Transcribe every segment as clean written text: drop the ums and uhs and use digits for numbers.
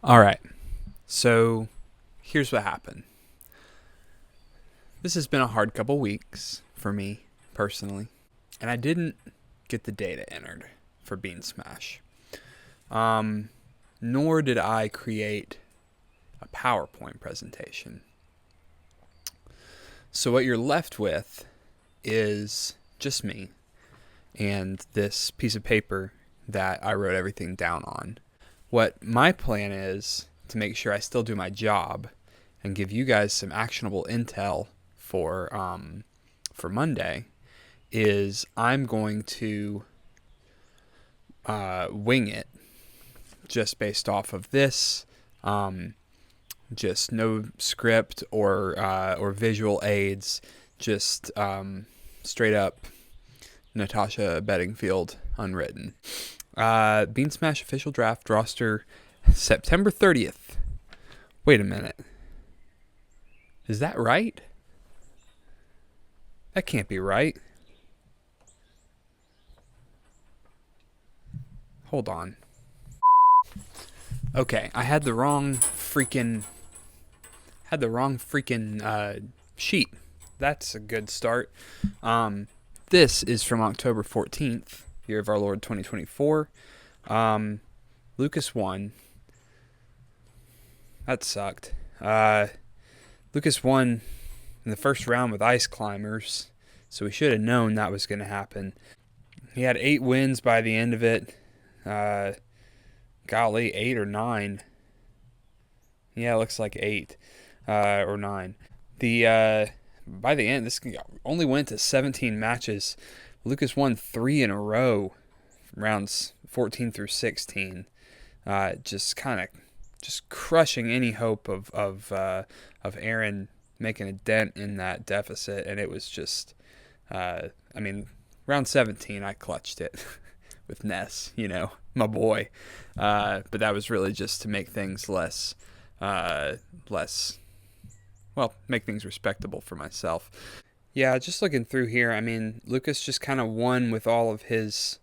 All right. So here's what happened. This has been a hard couple weeks for me personally, and I didn't get the data entered for BeanSmash. Nor did I create a PowerPoint presentation. So what you're left with is just me and this piece of paper that I wrote everything down on. What my plan is to make sure I still do my job and give you guys some actionable intel for Monday is I'm going to wing it just based off of this. Just no script or visual aids. Just straight up Natasha Bedingfield unwritten. BeanSmash official draft roster September 30th. Wait a minute. Is that right? That can't be right. Hold on. Okay, I had the wrong freaking sheet. That's a good start. This is from October 14th, year of our Lord 2024. Lucas won. That sucked. Lucas won in the first round with Ice Climbers, so we should have known that was going to happen. He had 8 wins by the end of it. Golly, 8 or 9. Yeah, it looks like 8 or 9. By the end, this only went to 17 matches. Lucas won 3 in a row, rounds 14 through 16. Just crushing any hope of Aaron making a dent in that deficit, and it was just, round 17 I clutched it with Ness, my boy, but that was really just to make things make things respectable for myself. Yeah, just looking through here, Lucas just kind of won with all of his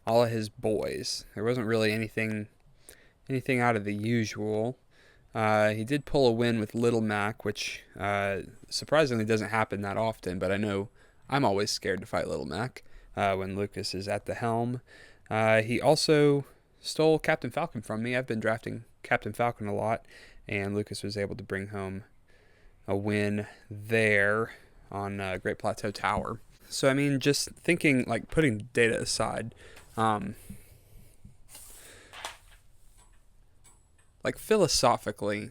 boys. There wasn't really anything out of the usual. He did pull a win with Little Mac, which surprisingly doesn't happen that often, but I know I'm always scared to fight Little Mac when Lucas is at the helm. He also stole Captain Falcon from me. I've been drafting Captain Falcon a lot, and Lucas was able to bring home a win there on Great Plateau Tower. So, just thinking, putting data aside, philosophically,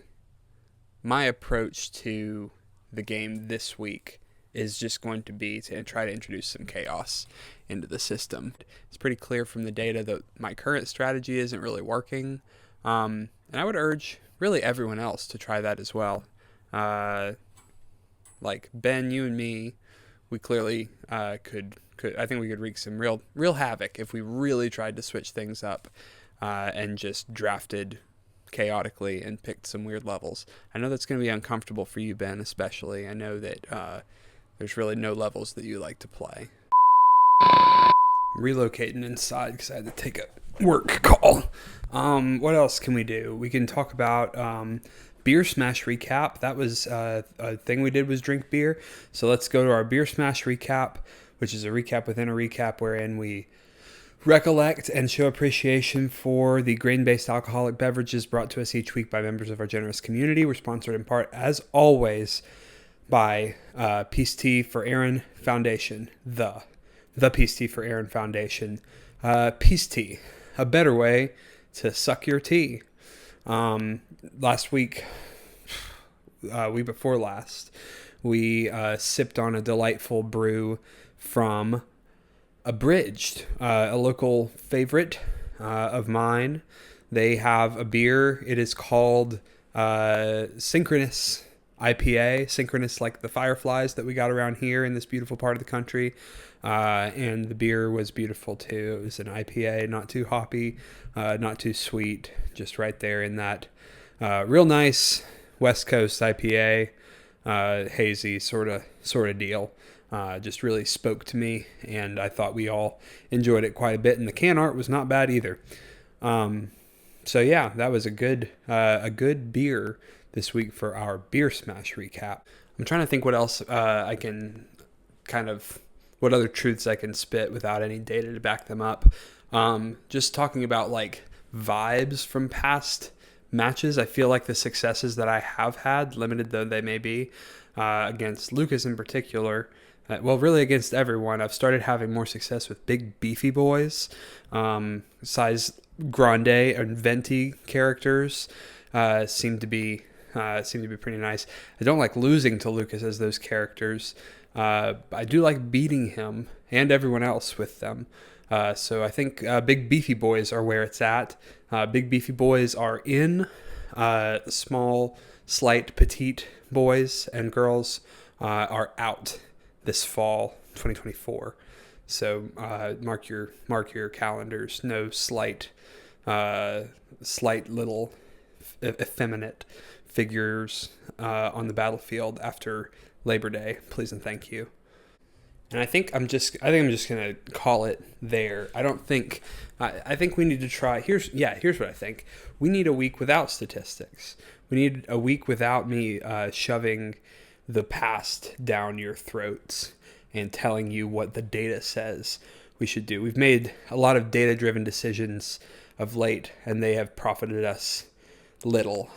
my approach to the game this week is just going to be to try to introduce some chaos into the system. It's pretty clear from the data that my current strategy isn't really working, and I would urge really everyone else to try that as well. Like Ben, you and me, we clearly could I think we could wreak some real havoc if we really tried to switch things up and just drafted chaotically and picked some weird levels. I know that's going to be uncomfortable for you, Ben, especially. I know that there's really no levels that you like to play. Relocating inside because I had to take a work call. What else can we do? We can talk about BeanSmash Recap. That was a thing we did, was drink beer. So let's go to our BeanSmash Recap, which is a recap within a recap wherein we recollect and show appreciation for the grain-based alcoholic beverages brought to us each week by members of our generous community. We're sponsored in part, as always, by Peace Tea for Aaron Foundation. The Peace Tea for Aaron Foundation. Peace Tea, a better way to suck your tea. Last week, week before last, we sipped on a delightful brew from Abridged, a local favorite of mine. They have a beer. It is called Synchronous IPA. Synchronous like the fireflies that we got around here in this beautiful part of the country. And the beer was beautiful too. It was an IPA, not too hoppy, not too sweet, just right there in that real nice West Coast IPA, hazy sort of deal. Just really spoke to me, and I thought we all enjoyed it quite a bit, and the can art was not bad either. So yeah, that was a good beer this week for our beer smash recap. I'm trying to think what else I can kind of what other truths I can spit without any data to back them up. Just talking about like vibes from past matches. I feel like the successes that I have had, limited though they may be, against Lucas in particular, well, really against everyone, I've started having more success with big beefy boys, size grande and venti characters seem to be pretty nice. I don't like losing to Lucas as those characters. I do like beating him and everyone else with them. So I think big beefy boys are where it's at. Big beefy boys are in. Small, slight, petite boys and girls are out this fall, 2024. So mark your calendars. No slight little effeminate figures on the battlefield after Labor Day, please and thank you. And I think I'm just gonna call it there. I don't think I think we need to try. Here's what I think. We need a week without statistics. We need a week without me shoving the past down your throats and telling you what the data says we should do. We've made a lot of data-driven decisions of late, and they have profited us little.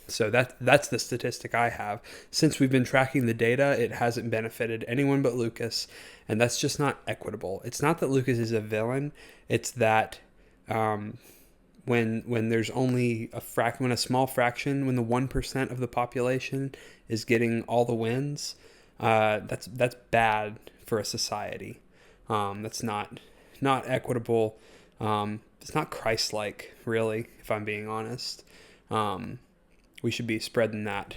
So that's the statistic I have. Since we've been tracking the data, it hasn't benefited anyone but Lucas, and that's just not equitable. It's not that Lucas is a villain. It's that when there's only when a small fraction, when the 1% of the population is getting all the wins, that's bad for a society. That's not equitable. It's not Christ-like, really, if I'm being honest. We should be spreading that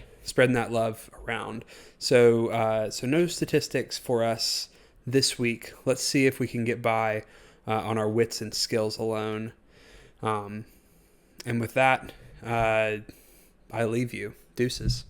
love around. So no statistics for us this week. Let's see if we can get by on our wits and skills alone. And with that, I leave you. Deuces.